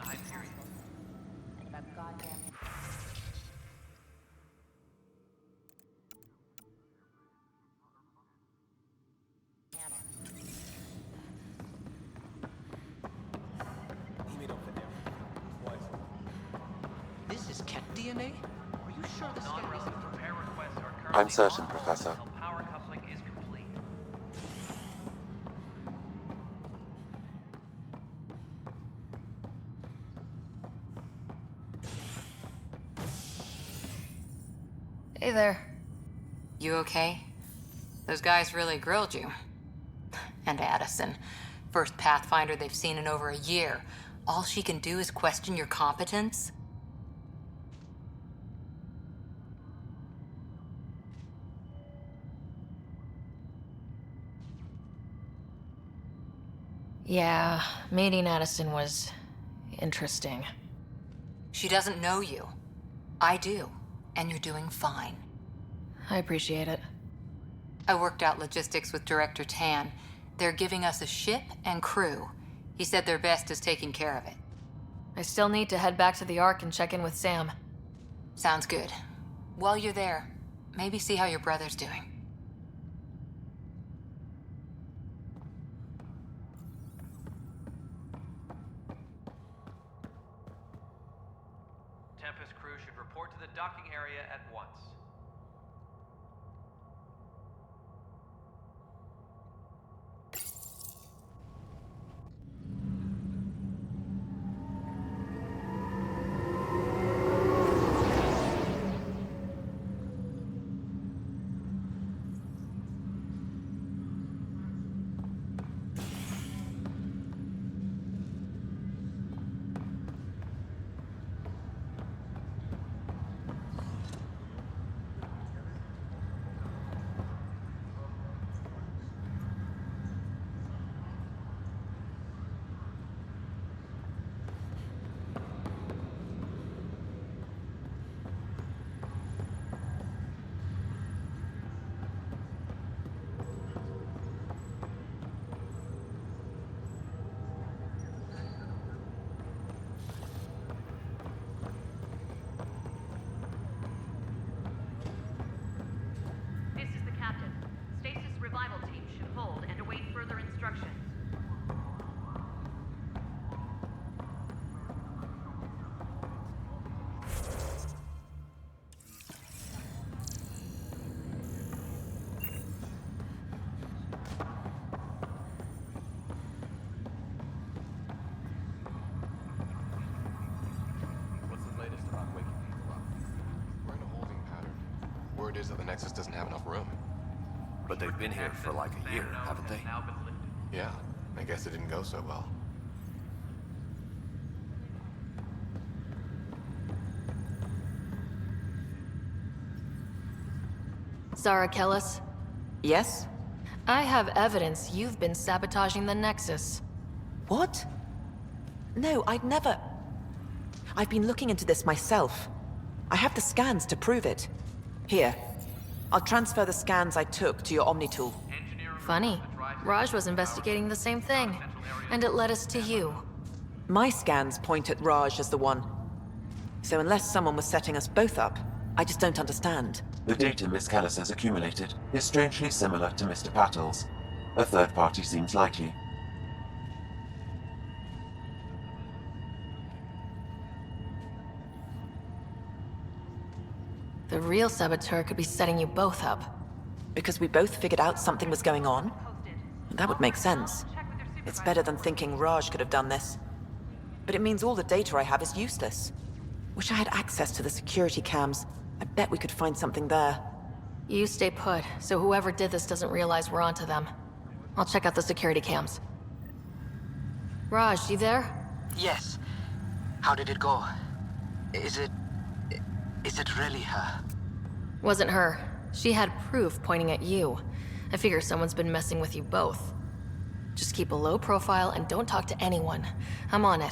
Hyperion. That goddamn. This is Ket DNA? Are you sure this guy Non-relevant repair requests are currently I'm certain, on hold Professor. until power coupling is complete. Hey there. You okay? Those guys really grilled you. And Addison. First Pathfinder they've seen in over a year. All she can do is question your competence? Yeah, meeting Addison was interesting. She doesn't know you. I do. And you're doing fine. I appreciate it. I worked out logistics with Director Tan. They're giving us a ship and crew. He said their best is taking care of it. I still need to head back to the Ark and check in with Sam. Sounds good. While you're there, maybe see how your brother's doing. Tempest crew should report to the docking area at once. This is the captain. Stasis revival team should hold and await further instructions. What's the latest about waking people up? We're in a holding pattern. Word is that the Nexus doesn't have enough room. But they've been here for like a year, haven't they? Now been lifted. Yeah, I guess it didn't go so well. Zara Kellis, Yes? I have evidence you've been sabotaging the Nexus. What? No, I'd never. I've been looking into this myself. I have the scans to prove it. Here. I'll transfer the scans I took to your Omni tool. Engineering Funny. report that drives Raj was investigating the same thing, and it led us to you. My scans point at Raj as the one. So unless someone was setting us both up, I just don't understand. The data Miss Kellis has accumulated is strangely similar to Mr. Pattle's. A third party seems likely. The real saboteur could be setting you both up. Because we both figured out something was going on? That would make sense. It's better than thinking Raj could have done this. But it means all the data I have is useless. Wish I had access to the security cams. I bet we could find something there. You stay put, so whoever did this doesn't realize we're onto them. I'll check out the security cams. Raj, you there? Yes. How did it go? Is it really her? Wasn't her. She had proof pointing at you. I figure someone's been messing with you both. Just keep a low profile and don't talk to anyone. I'm on it.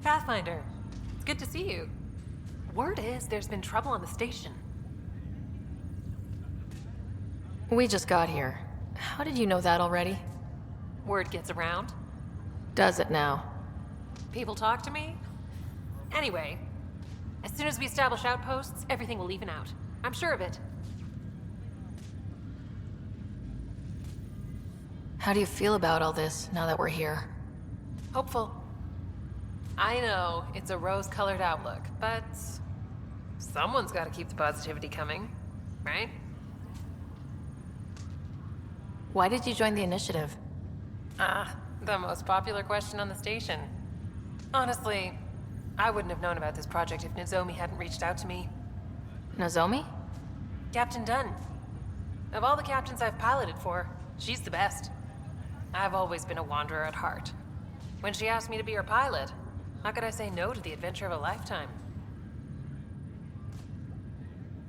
Pathfinder, it's good to see you. Word is there's been trouble on the station. We just got here. How did you know that already? Word gets around. Does it now? People talk to me. Anyway, as soon as we establish outposts, everything will even out. I'm sure of it. How do you feel about all this now that we're here? Hopeful. I know, it's a rose-colored outlook, but someone's got to keep the positivity coming, right? Why did you join the initiative? The most popular question on the station. Honestly, I wouldn't have known about this project if Nozomi hadn't reached out to me. Nozomi? Captain Dunn. Of all the captains I've piloted for, she's the best. I've always been a wanderer at heart. When she asked me to be her pilot, how could I say no to the adventure of a lifetime?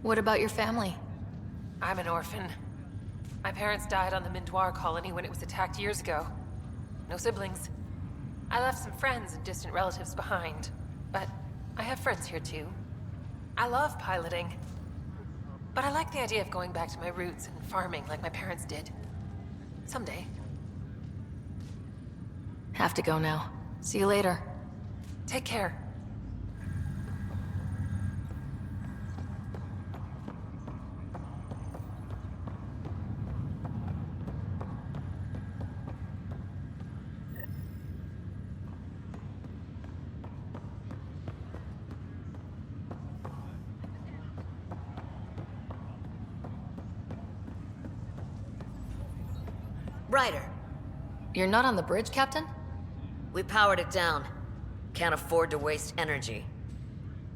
What about your family? I'm an orphan. My parents died on the Mindoir colony when it was attacked years ago. No siblings. I left some friends and distant relatives behind, but I have friends here too. I love piloting, but I like the idea of going back to my roots and farming like my parents did. Someday. Have to go now. See you later. Take care. Ryder, You're not on the bridge, Captain? we powered it down. Can't afford to waste energy.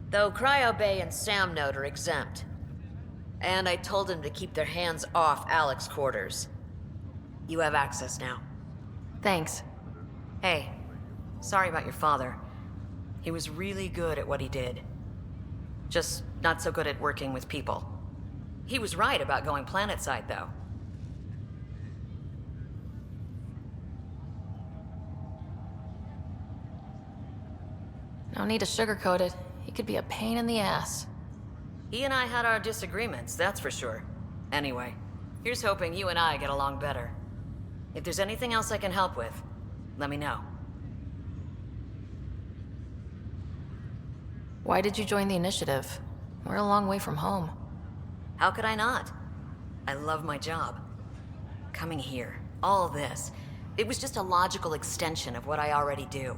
Though Cryo Bay and Sam Node are exempt. And I told them to keep their hands off Alec's quarters. You have access now. Thanks. Hey, sorry about your father. He was really good at what he did. Just not so good at working with people. He was right about going planetside, though. No need to sugarcoat it. He could be a pain in the ass. He and I had our disagreements, that's for sure. Anyway, here's hoping you and I get along better. If there's anything else I can help with, let me know. Why did you join the initiative? We're a long way from home. How could I not? I love my job. Coming here, all this, it was just a logical extension of what I already do.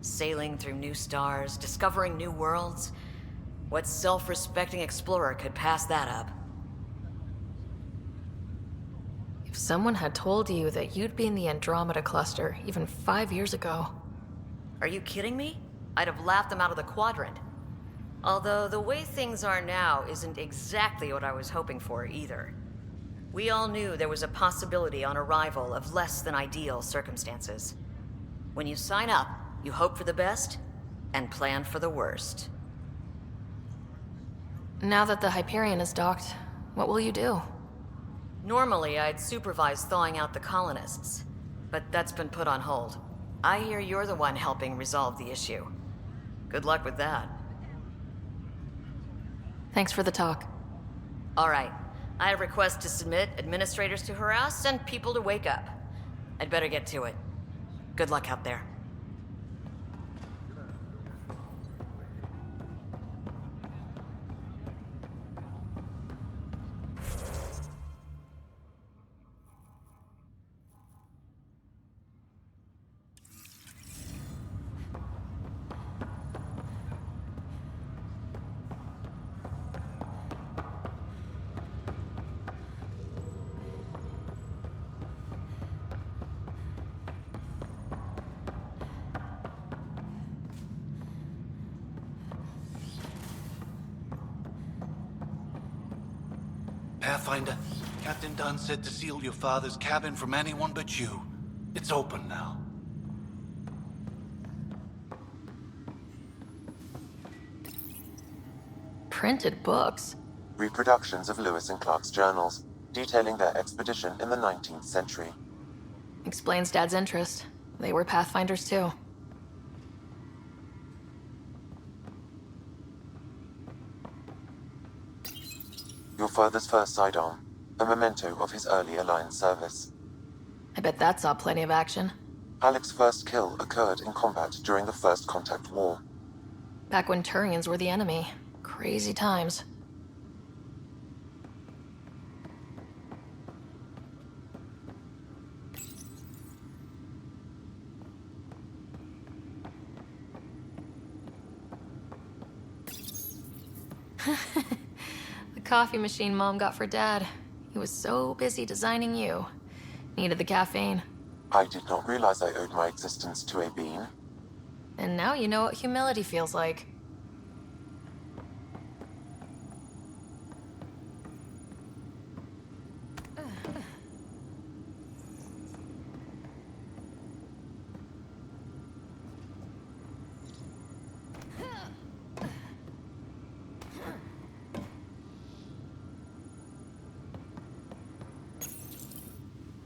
Sailing through new stars, discovering new worlds. What self-respecting explorer could pass that up? If someone had told you that you'd be in the Andromeda cluster even 5 years ago... Are you kidding me? I'd have laughed them out of the quadrant. Although the way things are now isn't exactly what I was hoping for either. We all knew there was a possibility on arrival of less than ideal circumstances. When you sign up, you hope for the best and plan for the worst. Now that the Hyperion is docked, what will you do? Normally, I'd supervise thawing out the colonists, but that's been put on hold. I hear you're the one helping resolve the issue. Good luck with that. Thanks for the talk. All right. I have requests to submit, administrators to harass, and people to wake up. I'd better get to it. Good luck out there. Pathfinder, Captain Dunn said to seal your father's cabin from anyone but you. It's open now. Printed books? Reproductions of Lewis and Clark's journals, detailing their expedition in the 19th century. Explains Dad's interest. They were Pathfinders too. Your father's first sidearm, a memento of his early Alliance service. I bet that saw plenty of action. Alec's first kill occurred in combat during the First Contact War. Back when Turians were the enemy. Crazy times. The coffee machine Mom got for Dad. He was so busy designing you. Needed the caffeine. I did not realize I owed my existence to a bean. And now you know what humility feels like.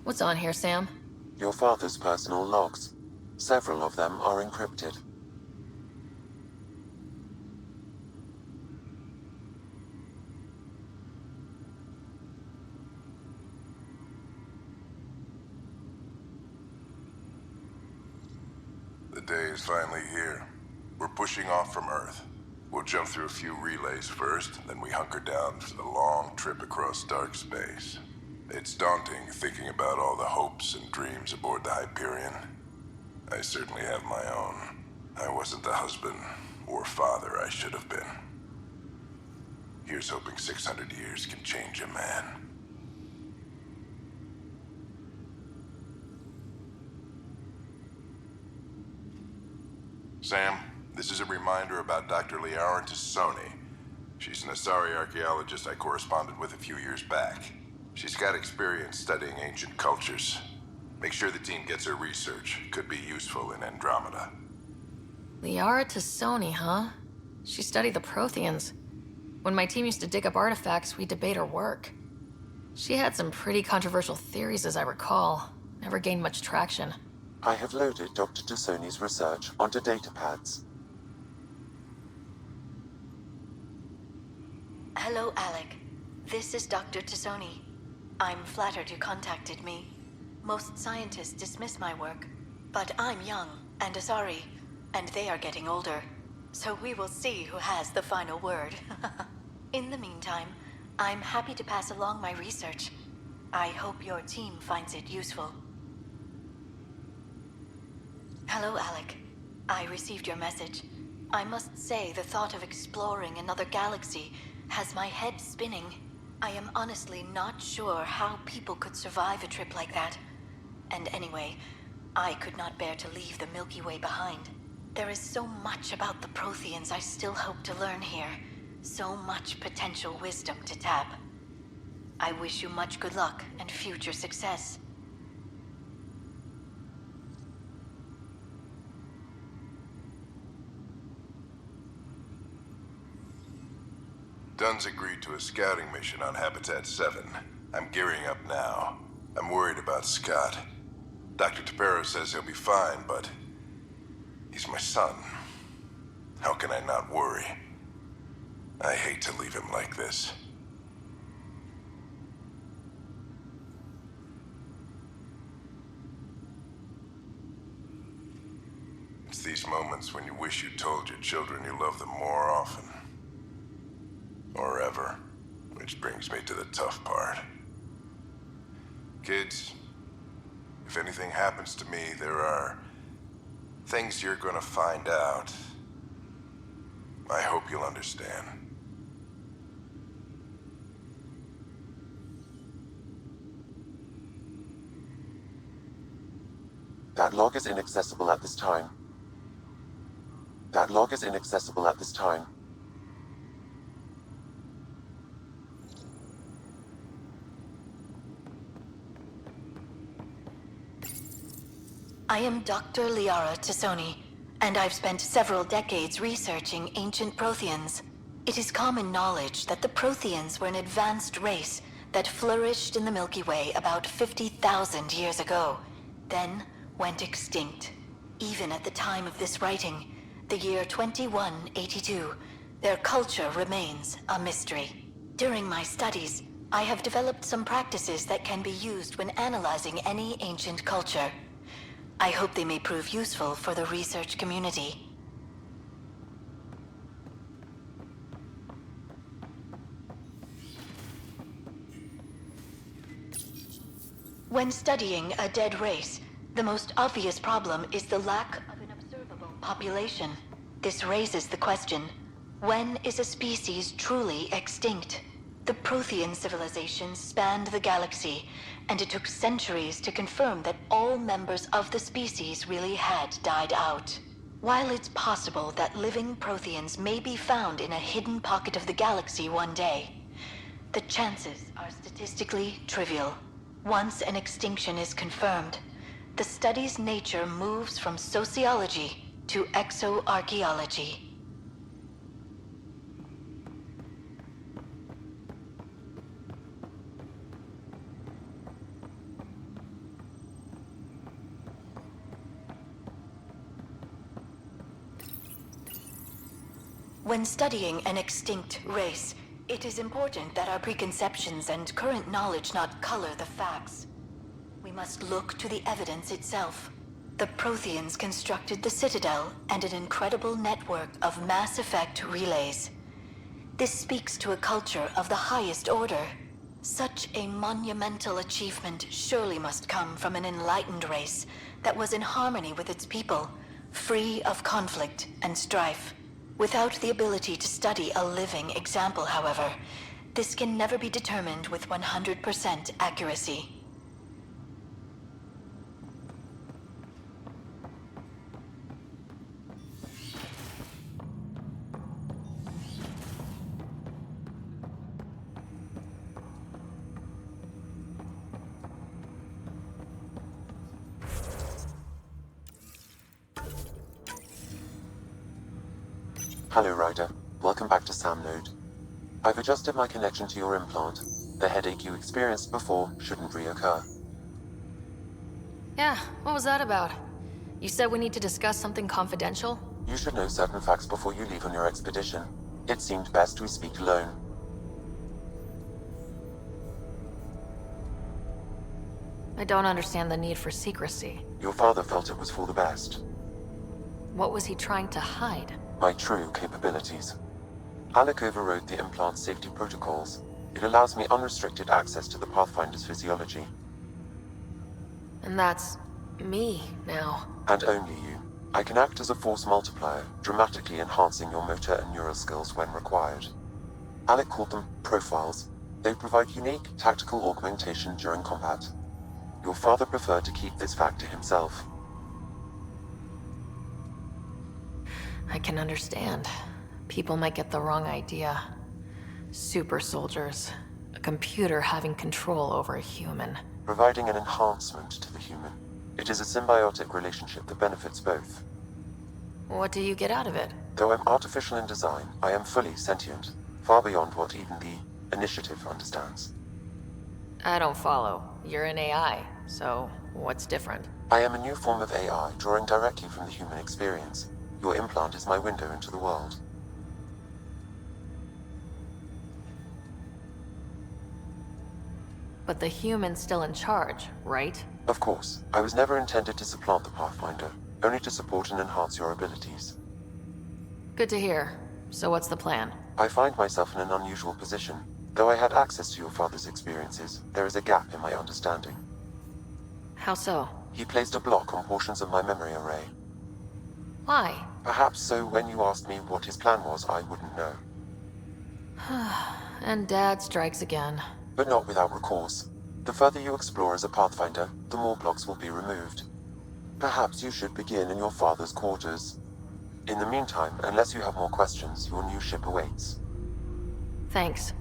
What's on here, Sam? Your father's personal logs. Several of them are encrypted. The day is finally here. We're pushing off from Earth. We'll jump through a few relays first, then we hunker down for the long trip across dark space. It's daunting thinking about all the hopes and dreams aboard the Hyperion. I certainly have my own. I wasn't the husband or father I should have been. Here's hoping 600 years can change a man. Sam, this is a reminder about Dr. Liara Tosoni. She's an Asari archaeologist I corresponded with a few years back. She's got experience studying ancient cultures. Make sure the team gets her research. Could be useful in Andromeda. Liara Tosoni, huh? She studied the Protheans. When my team used to dig up artifacts, we'd debate her work. She had some pretty controversial theories, as I recall. Never gained much traction. I have loaded Dr. Tosoni's research onto datapads. Hello, Alec. This is Dr. Tosoni. I'm flattered you contacted me. Most scientists dismiss my work, but I'm young and Asari, and they are getting older. So we will see who has the final word. In the meantime, I'm happy to pass along my research. I hope your team finds it useful. Hello, Alec. I received your message. I must say the thought of exploring another galaxy has my head spinning. I am honestly not sure how people could survive a trip like that. And anyway, I could not bear to leave the Milky Way behind. There is so much about the Protheans I still hope to learn here. So much potential wisdom to tap. I wish you much good luck and future success. Dunn's agreed to a scouting mission on Habitat 7. I'm gearing up now. I'm worried about Scott. Dr. Tapero says he'll be fine, but he's my son. How can I not worry? I hate to leave him like this. It's these moments when you wish you told your children you love them more often. Or ever. Which brings me to the tough part. Kids, if anything happens to me, there are things you're gonna find out. I hope you'll understand. That log is inaccessible at this time. That log is inaccessible at this time. I am Dr. Liara Tosoni, and I've spent several decades researching ancient Protheans. It is common knowledge that the Protheans were an advanced race that flourished in the Milky Way about 50,000 years ago, then went extinct. Even at the time of this writing, the year 2182, their culture remains a mystery. During my studies, I have developed some practices that can be used when analyzing any ancient culture. I hope they may prove useful for the research community. When studying a dead race, the most obvious problem is the lack of an observable population. This raises the question, when is a species truly extinct? The Prothean civilization spanned the galaxy, and it took centuries to confirm that all members of the species really had died out. While it's possible that living Protheans may be found in a hidden pocket of the galaxy one day, the chances are statistically trivial. Once an extinction is confirmed, the study's nature moves from sociology to exoarchaeology. When studying an extinct race, it is important that our preconceptions and current knowledge not color the facts. We must look to the evidence itself. The Protheans constructed the Citadel and an incredible network of mass effect relays. This speaks to a culture of the highest order. Such a monumental achievement surely must come from an enlightened race that was in harmony with its people, free of conflict and strife. Without the ability to study a living example, however, this can never be determined with 100% accuracy. Hello, Ryder. Welcome back to Sam Node. I've adjusted my connection to your implant. The headache you experienced before shouldn't reoccur. Yeah, what was that about? You said we need to discuss something confidential? You should know certain facts before you leave on your expedition. It seemed best we speak alone. I don't understand the need for secrecy. Your father felt it was for the best. What was he trying to hide? My true capabilities. Alec overrode the implant's safety protocols. It allows me unrestricted access to the Pathfinder's physiology. And that's me now. And only you. I can act as a force multiplier, dramatically enhancing your motor and neural skills when required. Alec called them profiles. They provide unique tactical augmentation during combat. Your father preferred to keep this fact to himself. I can understand. People might get the wrong idea. Super soldiers. A computer having control over a human. Providing an enhancement to the human. It is a symbiotic relationship that benefits both. What do you get out of it? Though I'm artificial in design, I am fully sentient, far beyond what even the Initiative understands. I don't follow. You're an AI, so what's different? I am a new form of AI, drawing directly from the human experience. Your implant is my window into the world. But the human's still in charge, right? Of course. I was never intended to supplant the Pathfinder, only to support and enhance your abilities. Good to hear. So what's the plan? I find myself in an unusual position. Though I had access to your father's experiences, there is a gap in my understanding. How so? He placed a block on portions of my memory array. Why? Perhaps so when you asked me what his plan was, I wouldn't know. And Dad strikes again. But not without recourse. The further you explore as a Pathfinder, the more blocks will be removed. Perhaps you should begin in your father's quarters. In the meantime, unless you have more questions, your new ship awaits. Thanks.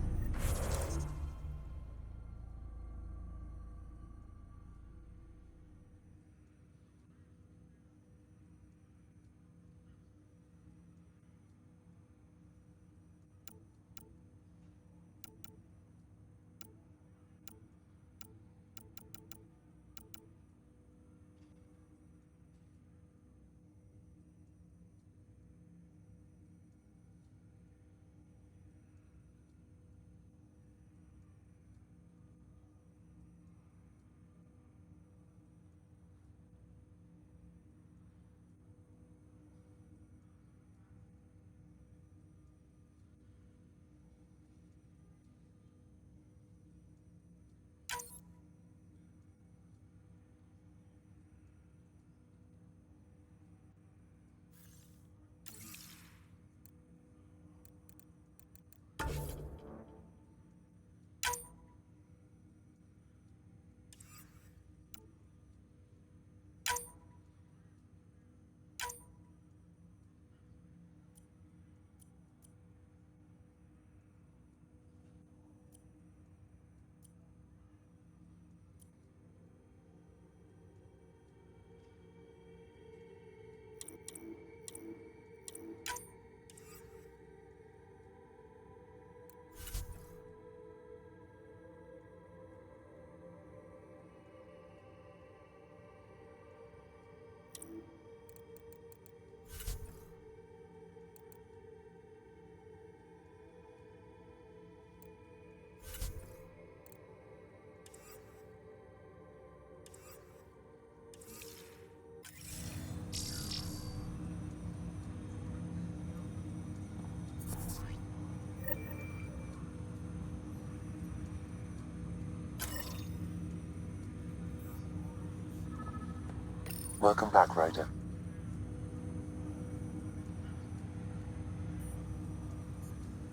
Welcome back, Ryder.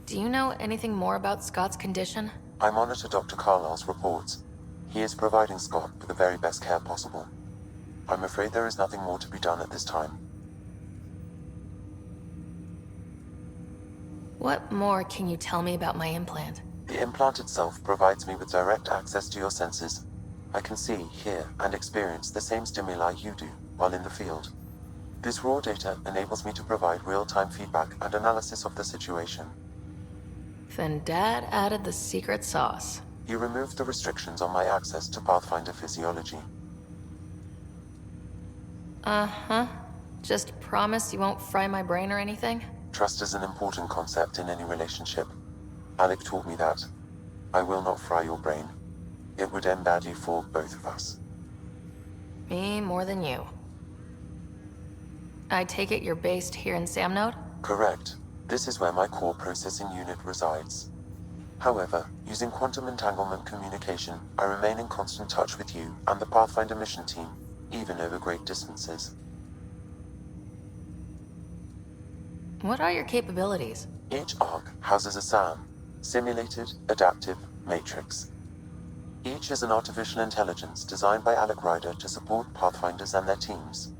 Do you know anything more about Scott's condition? I monitor Dr. Carlisle's reports. He is providing Scott with the very best care possible. I'm afraid there is nothing more to be done at this time. What more can you tell me about my implant? The implant itself provides me with direct access to your senses. I can see, hear, and experience the same stimuli you do while in the field. This raw data enables me to provide real-time feedback and analysis of the situation. Then Dad added the secret sauce. He removed the restrictions on my access to Pathfinder physiology. Uh-huh. Just promise you won't fry my brain or anything? Trust is an important concept in any relationship. Alec taught me that. I will not fry your brain. It would end badly for both of us. Me more than you. I take it you're based here in Samnode? Correct. This is where my core processing unit resides. However, using quantum entanglement communication, I remain in constant touch with you and the Pathfinder mission team, even over great distances. What are your capabilities? Each ARC houses a SAM, Simulated Adaptive Matrix. Each is an artificial intelligence designed by Alec Ryder to support Pathfinders and their teams.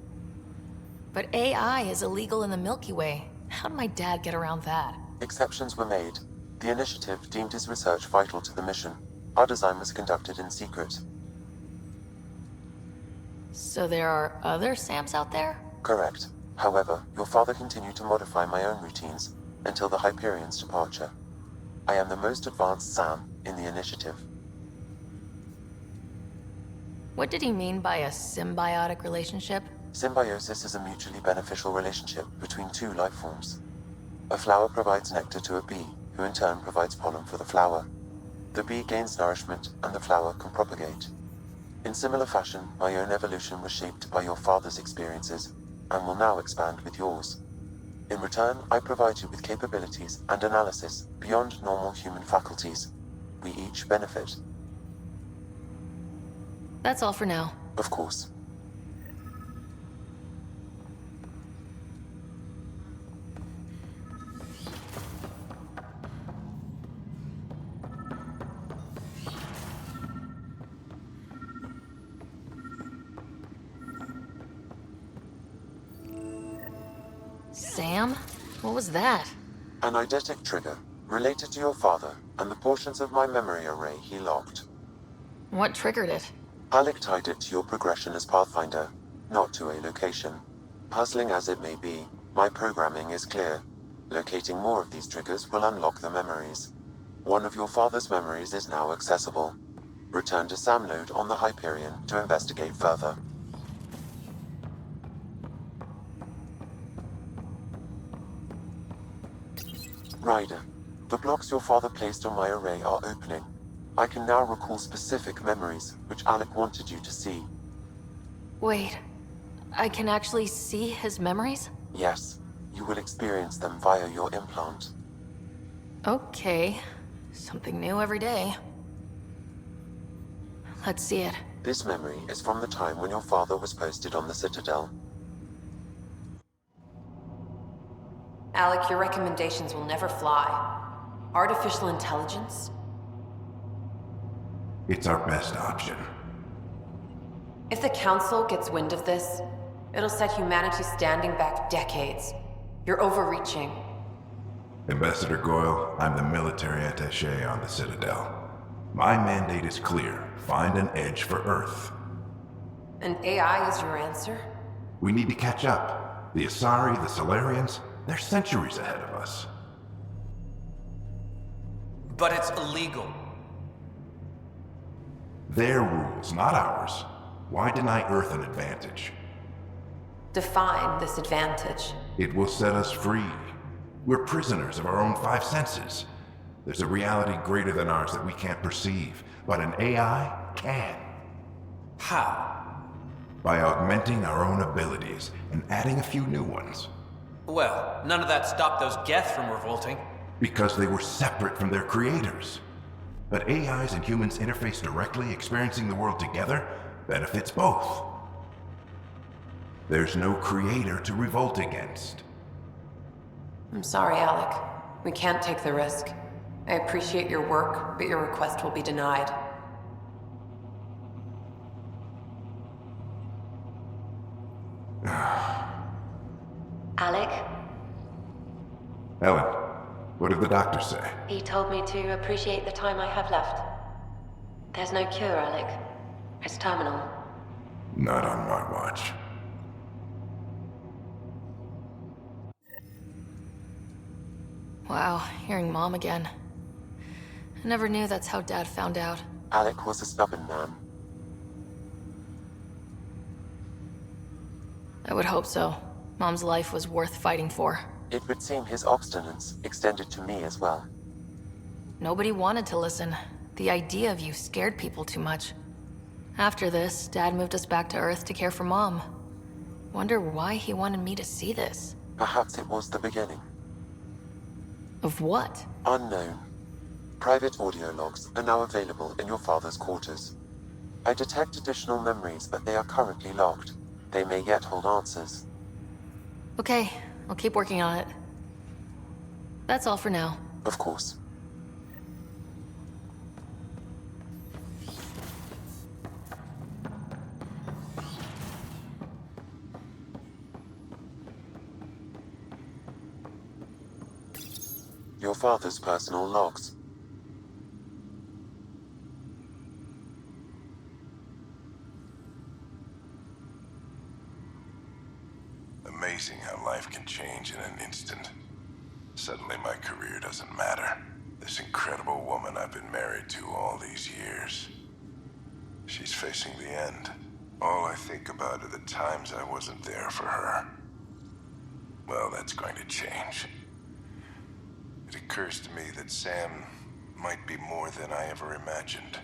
But AI is illegal in the Milky Way. How did my dad get around that? Exceptions were made. The initiative deemed his research vital to the mission. Our design was conducted in secret. So there are other SAMs out there? Correct. However, your father continued to modify my own routines until the Hyperion's departure. I am the most advanced SAM in the initiative. What did he mean by a symbiotic relationship? Symbiosis is a mutually beneficial relationship between two life forms. A flower provides nectar to a bee, who in turn provides pollen for the flower. The bee gains nourishment, and the flower can propagate. In similar fashion, my own evolution was shaped by your father's experiences, and will now expand with yours. In return, I provide you with capabilities and analysis beyond normal human faculties. We each benefit. That's all for now. Of course. Sam? What was that? An eidetic trigger, related to your father, and the portions of my memory array he locked. What triggered it? Alec tied it to your progression as Pathfinder, not to a location. Puzzling as it may be, my programming is clear. Locating more of these triggers will unlock the memories. One of your father's memories is now accessible. Return to Samnode on the Hyperion to investigate further. Ryder, the blocks your father placed on my array are opening. I can now recall specific memories, which Alec wanted you to see. Wait, I can actually see his memories? Yes, you will experience them via your implant. Okay, something new every day. Let's see it. This memory is from the time when your father was posted on the Citadel. Alec, your recommendations will never fly. Artificial intelligence? It's our best option. If the Council gets wind of this, it'll set humanity standing back decades. You're overreaching. Ambassador Goyle, I'm the military attaché on the Citadel. My mandate is clear. Find an edge for Earth. And AI is your answer? We need to catch up. The Asari, the Solarians, they're centuries ahead of us. But it's illegal. Their rules, not ours. Why deny Earth an advantage? Define this advantage. It will set us free. We're prisoners of our own five senses. There's a reality greater than ours that we can't perceive, but an AI can. How? By augmenting our own abilities and adding a few new ones. Well, none of that stopped those Geth from revolting. Because they were separate from their creators. But AIs and humans interface directly, experiencing the world together, benefits both. There's no creator to revolt against. I'm sorry, Alec. We can't take the risk. I appreciate your work, but your request will be denied. Alec? Ellen, what did the doctor say? He told me to appreciate the time I have left. There's no cure, Alec. It's terminal. Not on my watch. Wow, hearing Mom again. I never knew that's how Dad found out. Alec was a stubborn man. I would hope so. Mom's life was worth fighting for. It would seem his obstinance extended to me as well. Nobody wanted to listen. The idea of you scared people too much. After this, Dad moved us back to Earth to care for Mom. Wonder why he wanted me to see this. Perhaps it was the beginning. Of what? Unknown. Private audio logs are now available in your father's quarters. I detect additional memories, but they are currently logged. They may yet hold answers. Okay, I'll keep working on it. That's all for now. Of course. Your father's personal logs. Amazing how life can change in an instant. Suddenly my career doesn't matter. This incredible woman I've been married to all these years. She's facing the end. All I think about are the times I wasn't there for her. Well, that's going to change. It occurs to me that Sam might be more than I ever imagined.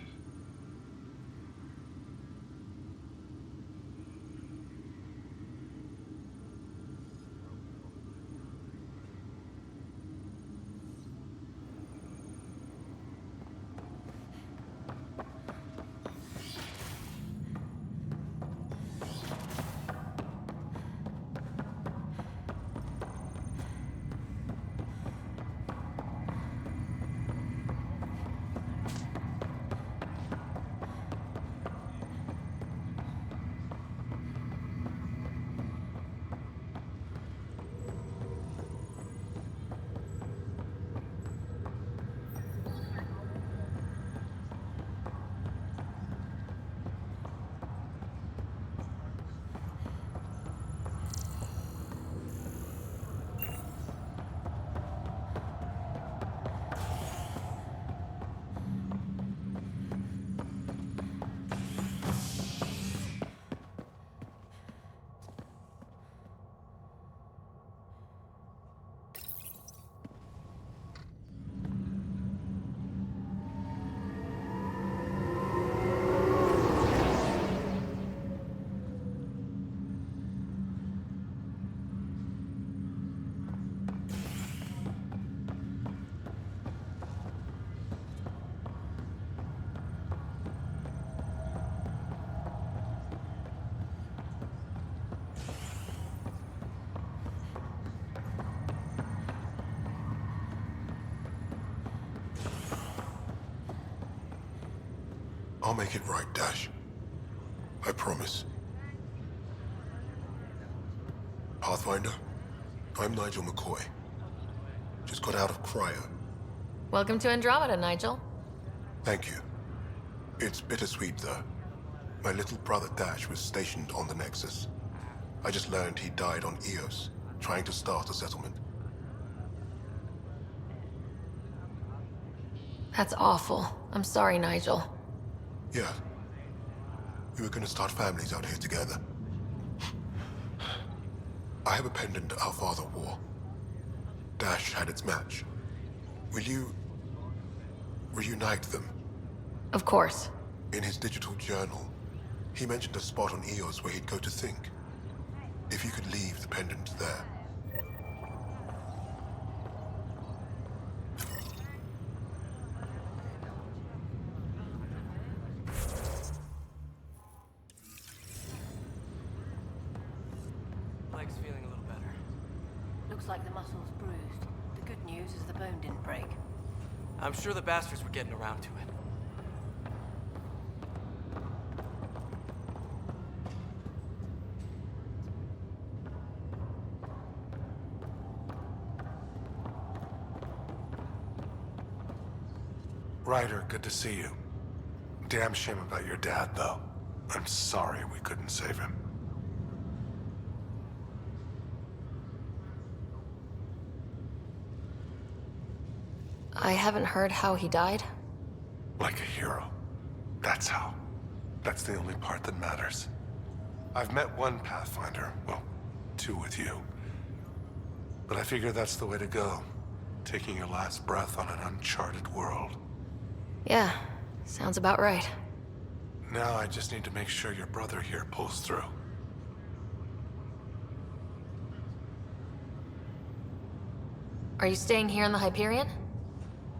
I'll make it right, Dash. I promise. Pathfinder, I'm Nigel McCoy. Just got out of cryo. Welcome to Andromeda, Nigel. Thank you. It's bittersweet, though. My little brother Dash was stationed on the Nexus. I just learned he died on Eos, trying to start a settlement. That's awful. I'm sorry, Nigel. Yeah. We were gonna start families out here together. I have a pendant our father wore. Dash had its match. Will you reunite them? Of course. In his digital journal, he mentioned a spot on Eos where he'd go to think. If you could leave the pendant there. Looks like the muscle's bruised. The good news is the bone didn't break. I'm sure the bastards were getting around to it. Ryder, good to see you. Damn shame about your dad, though. I'm sorry we couldn't save him. I haven't heard how he died. Like a hero. That's how. That's the only part that matters. I've met one Pathfinder, well, two with you. But I figure that's the way to go. Taking your last breath on an uncharted world. Yeah, sounds about right. Now I just need to make sure your brother here pulls through. Are you staying here in the Hyperion?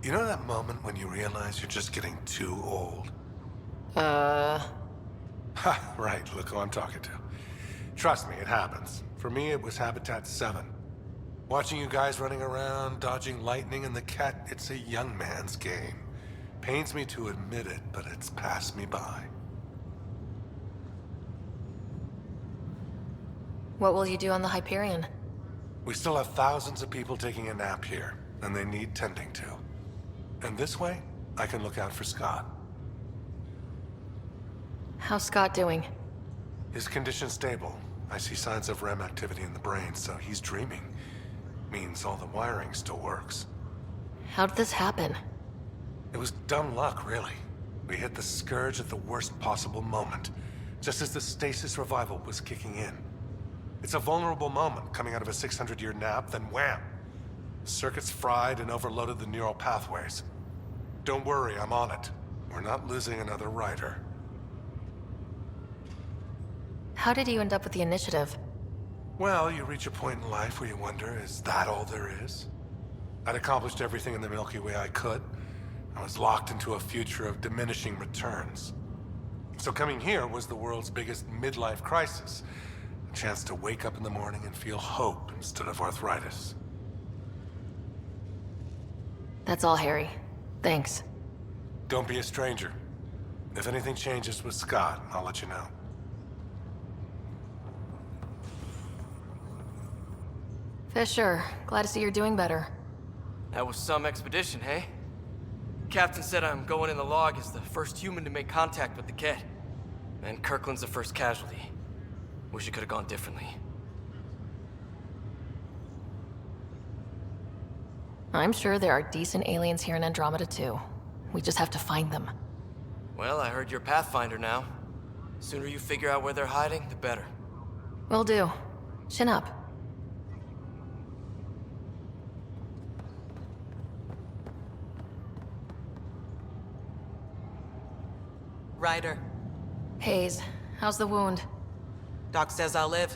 You know that moment when you realize you're just getting too old? Uh... Ha, right, look who I'm talking to. Trust me, it happens. For me, it was Habitat 7. Watching you guys running around, dodging lightning and the cat, it's a young man's game. Pains me to admit it, but it's passed me by. What will you do on the Hyperion? We still have thousands of people taking a nap here, and they need tending to. And this way, I can look out for Scott. How's Scott doing? His condition's stable. I see signs of REM activity in the brain, so he's dreaming. Means all the wiring still works. How did this happen? It was dumb luck, really. We hit the Scourge at the worst possible moment, just as the stasis revival was kicking in. It's a vulnerable moment coming out of a 600-year nap, then wham! Circuits fried and overloaded the neural pathways. Don't worry, I'm on it. We're not losing another Ryder. How did you end up with the initiative? Well, you reach a point in life where you wonder, is that all there is? I'd accomplished everything in the Milky Way I could. I was locked into a future of diminishing returns. So coming here was the world's biggest midlife crisis. A chance to wake up in the morning and feel hope instead of arthritis. That's all, Harry. Thanks. Don't be a stranger. If anything changes with Scott, I'll let you know. Fisher, glad to see you're doing better. That was some expedition, hey? Captain said I'm going in the log as the first human to make contact with the kid. And Kirkland's the first casualty. Wish it could have gone differently. I'm sure there are decent aliens here in Andromeda too. We just have to find them. Well, I heard you're Pathfinder now. Sooner you figure out where they're hiding, the better. Will do. Chin up. Ryder. Hayes, how's the wound? Doc says I'll live.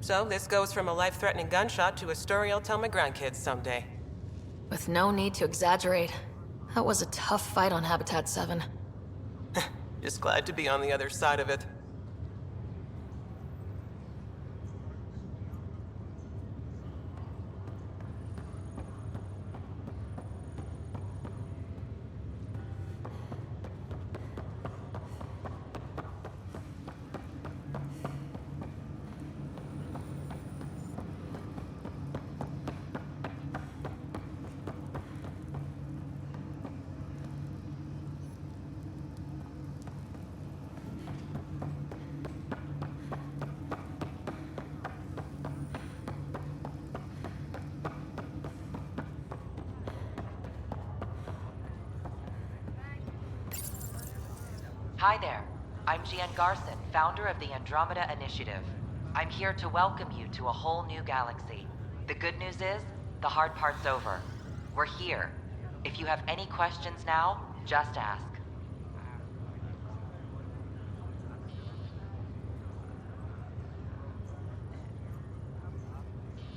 So this goes from a life-threatening gunshot to a story I'll tell my grandkids someday. With no need to exaggerate. That was a tough fight on Habitat 7. Just glad to be on the other side of it. Hi there. I'm Gian Garson, founder of the Andromeda Initiative. I'm here to welcome you to a whole new galaxy. The good news is, the hard part's over. We're here. If you have any questions now, just ask.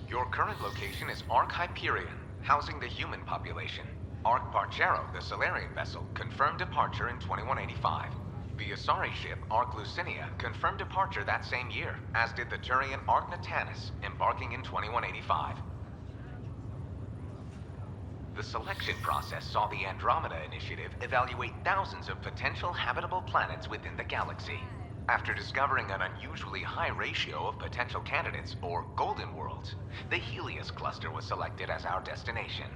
Your current location is Ark Hyperion, housing the human population. Ark Barchero, the Solarian vessel, confirmed departure in 2185. The Asari ship, Ark Lucinia, confirmed departure that same year, as did the Turian Ark Natanus, embarking in 2185. The selection process saw the Andromeda Initiative evaluate thousands of potential habitable planets within the galaxy. After discovering an unusually high ratio of potential candidates, or golden worlds, the Helios cluster was selected as our destination.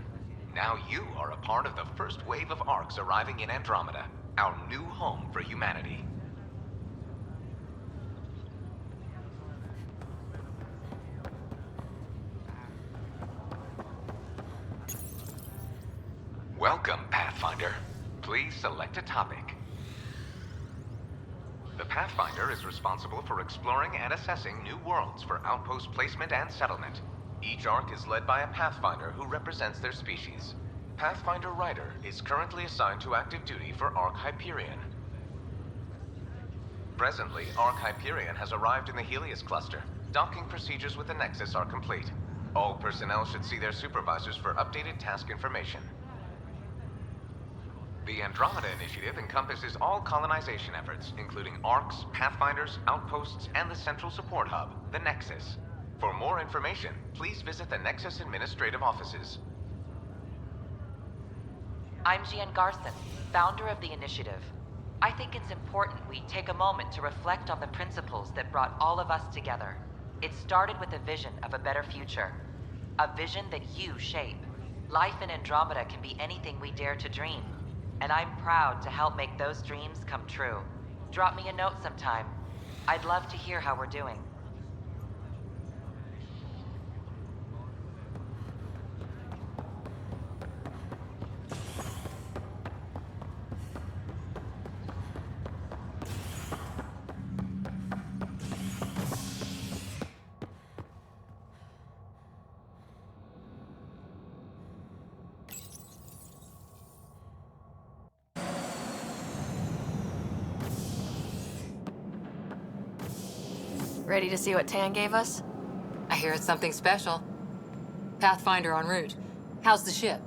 Now you are a part of the first wave of ARCs arriving in Andromeda, our new home for humanity. Welcome, Pathfinder. Please select a topic. The Pathfinder is responsible for exploring and assessing new worlds for outpost placement and settlement. Each ARC is led by a Pathfinder who represents their species. Pathfinder Ryder is currently assigned to active duty for ARC Hyperion. Presently, ARC Hyperion has arrived in the Helios cluster. Docking procedures with the Nexus are complete. All personnel should see their supervisors for updated task information. The Andromeda Initiative encompasses all colonization efforts, including ARCs, Pathfinders, outposts, and the central support hub, the Nexus. For more information, please visit the Nexus Administrative Offices. I'm Gian Garson, founder of the initiative. I think it's important we take a moment to reflect on the principles that brought all of us together. It started with a vision of a better future. A vision that you shape. Life in Andromeda can be anything we dare to dream. And I'm proud to help make those dreams come true. Drop me a note sometime. I'd love to hear how we're doing. Ready to see what Tan gave us? I hear it's something special. Pathfinder en route. How's the ship?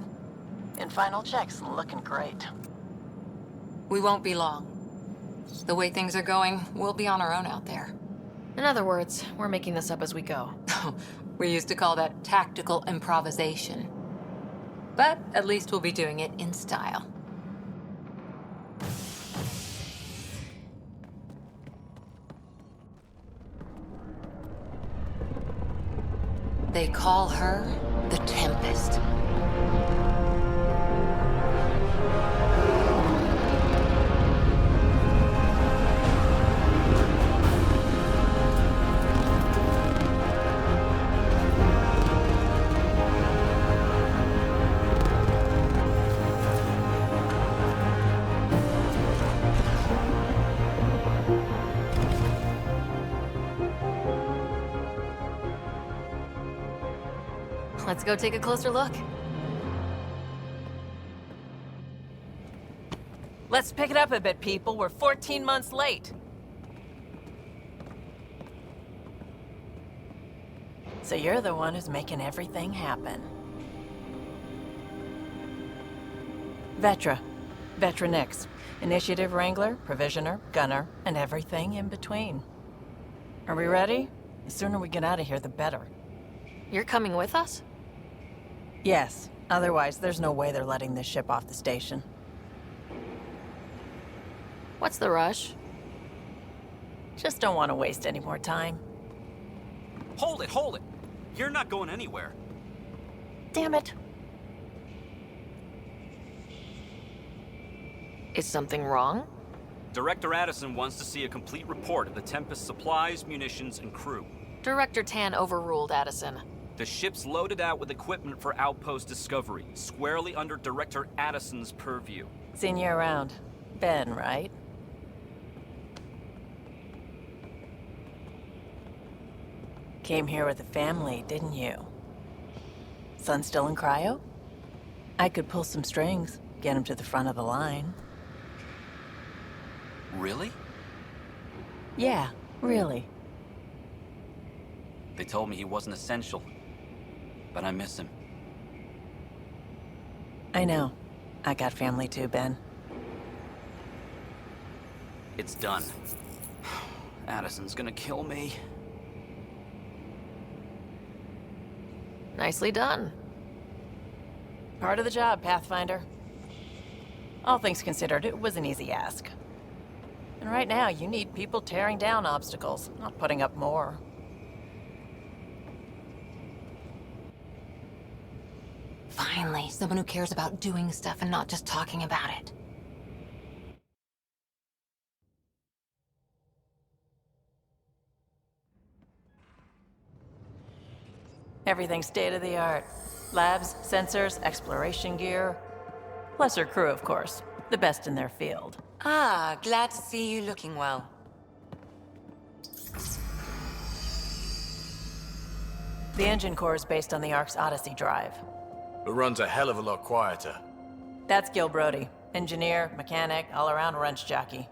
In final checks, looking great. We won't be long. The way things are going, we'll be on our own out there. In other words, we're making this up as we go. We used to call that tactical improvisation. But at least we'll be doing it in style. They call her the Tempest. Let's go take a closer look. Let's pick it up a bit, people. We're 14 months late. So you're the one who's making everything happen. Vetra. Vetra Nix. Initiative Wrangler, Provisioner, Gunner, and everything in between. Are we ready? The sooner we get out of here, the better. You're coming with us? Yes. Otherwise, there's no way they're letting this ship off the station. What's the rush? Just don't want to waste any more time. Hold it! You're not going anywhere. Damn it. Is something wrong? Director Addison wants to see a complete report of the Tempest's supplies, munitions, and crew. Director Tan overruled Addison. The ship's loaded out with equipment for outpost discovery, squarely under Director Addison's purview. Seen you around. Ben, right? Came here with a family, didn't you? Son still in cryo? I could pull some strings, get him to the front of the line. Really? Yeah, really. They told me he wasn't essential, but I miss him. I know. I got family too, Ben. It's done. Addison's gonna kill me. Nicely done. Part of the job, Pathfinder. All things considered, it was an easy ask. And right now, you need people tearing down obstacles, not putting up more. Finally, someone who cares about doing stuff and not just talking about it. Everything's state-of-the-art. Labs, sensors, exploration gear. Plus her crew, of course. The best in their field. Ah, glad to see you looking well. The engine core is based on the Ark's Odyssey drive. It runs a hell of a lot quieter. That's Gil Brody. Engineer, mechanic, all-around wrench jockey.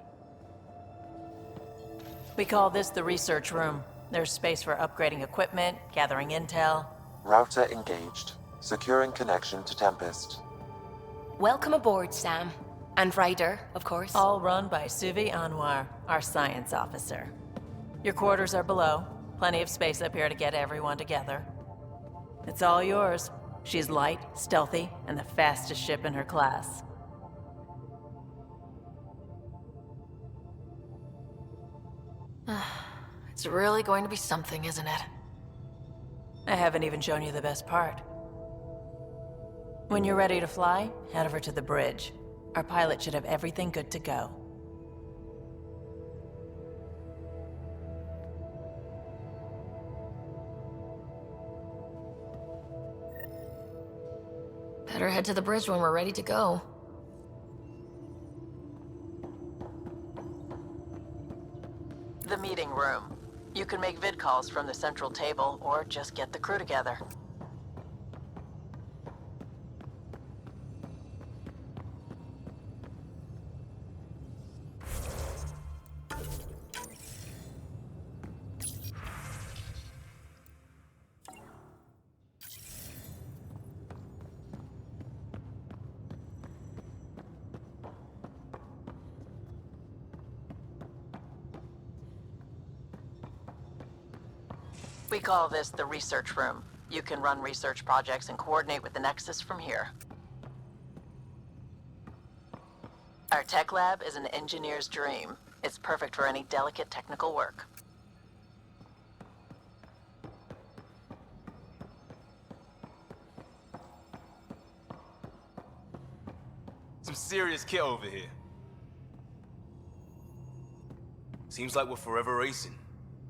We call this the research room. There's space for upgrading equipment, gathering intel. Router engaged. Securing connection to Tempest. Welcome aboard, Sam. And Ryder, of course. All run by Suvi Anwar, our science officer. Your quarters are below. Plenty of space up here to get everyone together. It's all yours. She's light, stealthy, and the fastest ship in her class. It's really going to be something, isn't it? I haven't even shown you the best part. When you're ready to fly, head over to the bridge. Our pilot should have everything good to go. Better head to the bridge when we're ready to go. The meeting room. You can make vid calls from the central table, or just get the crew together. We call this the research room. You can run research projects and coordinate with the Nexus from here. Our tech lab is an engineer's dream. It's perfect for any delicate technical work. Some serious kit over here. Seems like we're forever racing.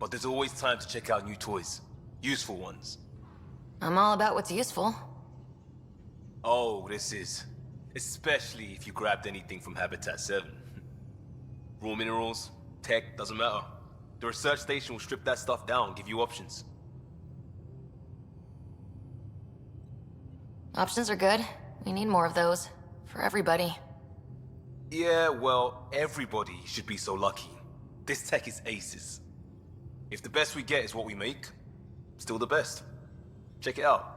But there's always time to check out new toys. Useful ones. I'm all about what's useful. Oh, this is. Especially if you grabbed anything from Habitat 7. Raw minerals, tech, doesn't matter. The research station will strip that stuff down and give you options. Options are good. We need more of those. For everybody. Yeah, well, everybody should be so lucky. This tech is aces. If the best we get is what we make, still the best. Check it out.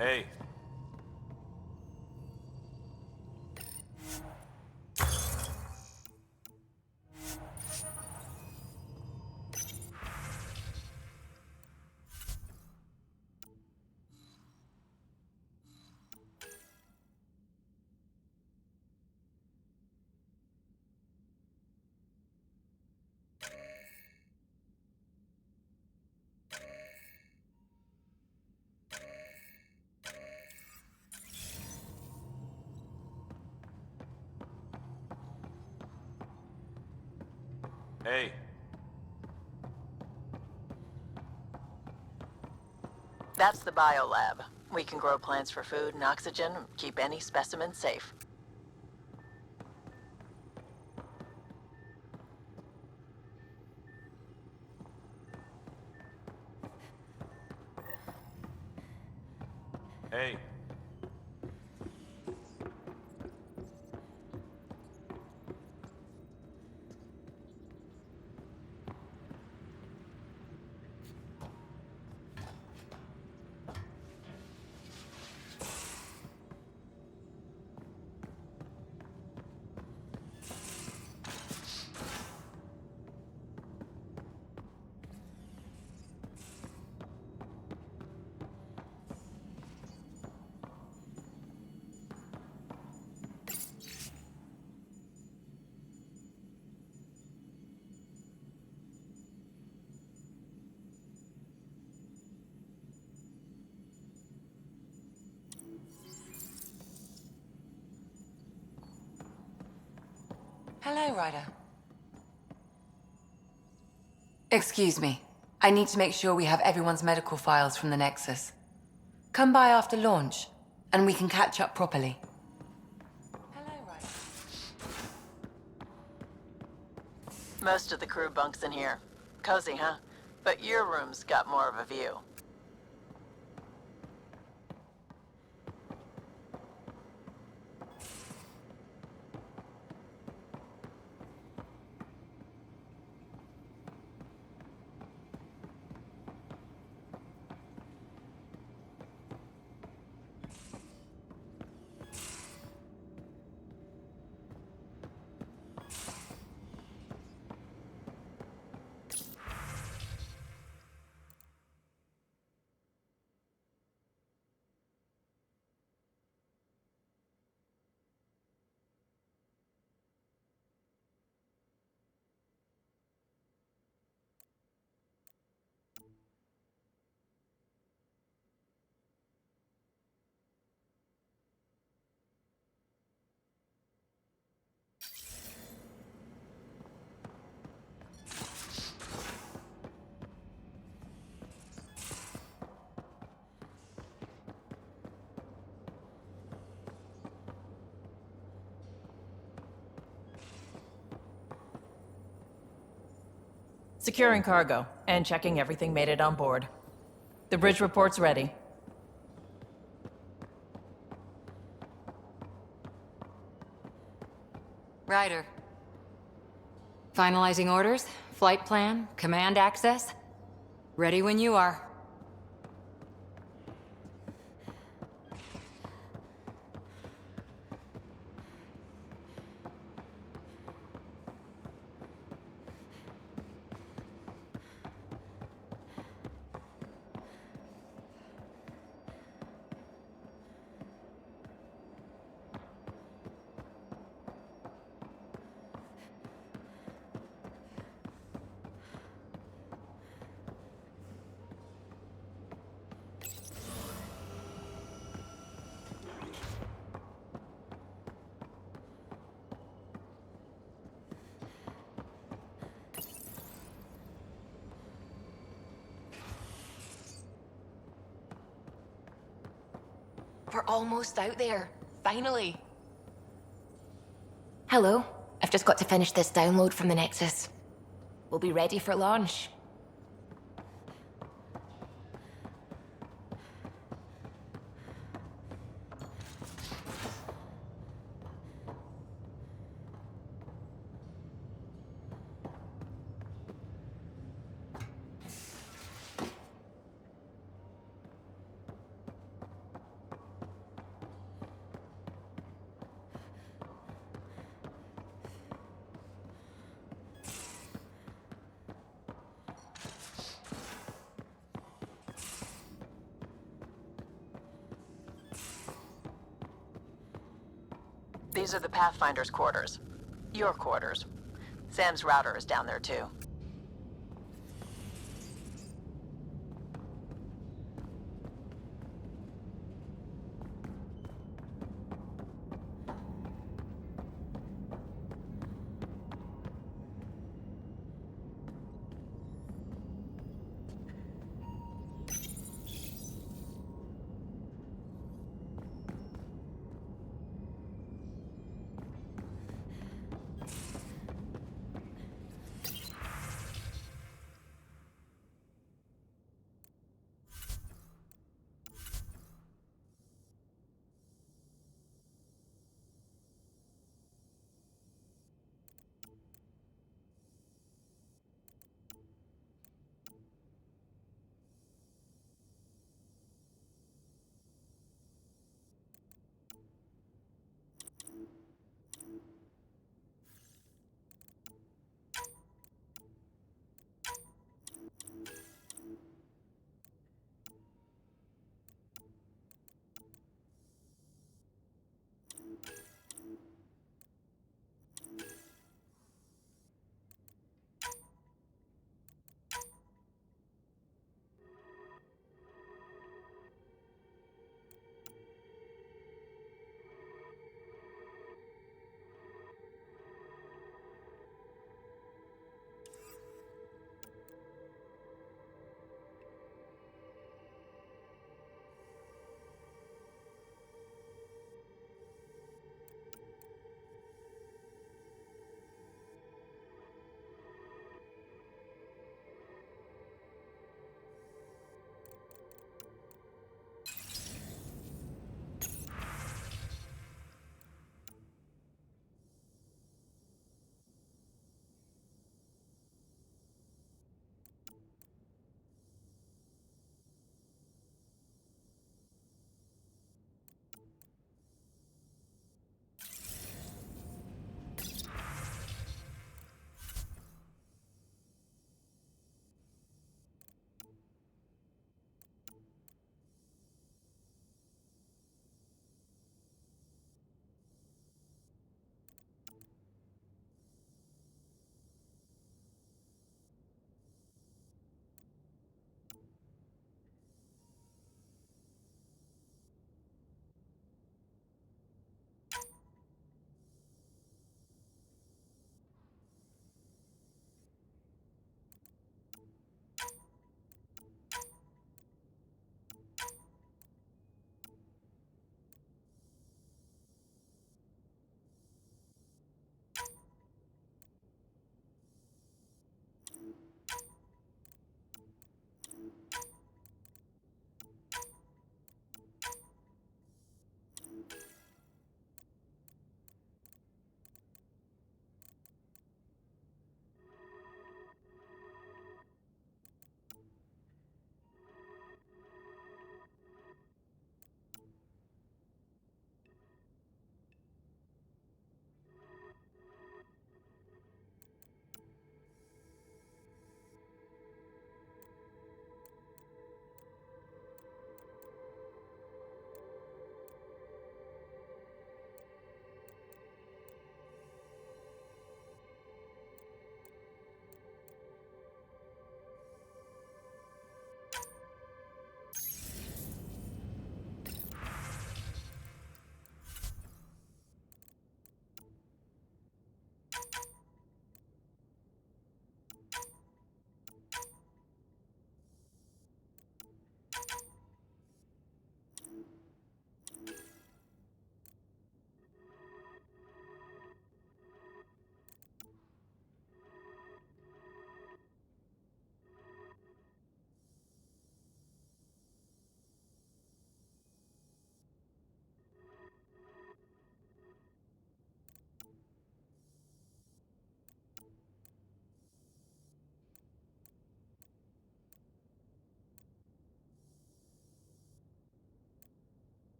Hey. Hey. That's the biolab. We can grow plants for food and oxygen, keep any specimen safe. Hey. Hello, Ryder. Excuse me. I need to make sure we have everyone's medical files from the Nexus. Come by after launch, and we can catch up properly. Most of the crew bunks in here. Cozy, huh? But your room's got more of a view. Securing cargo and checking everything made it on board. The bridge report's ready. Ryder. Finalizing orders, flight plan, command access. Ready when you are. We're almost out there. Finally. Hello. I've just got to finish this download from the Nexus. We'll be ready for launch. These are the Pathfinder's quarters. Your quarters. Sam's router is down there too.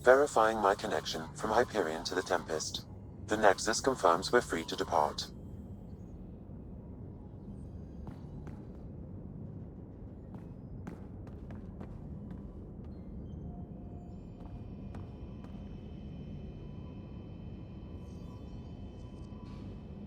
Verifying my connection from Hyperion to the Tempest. The Nexus confirms we're free to depart.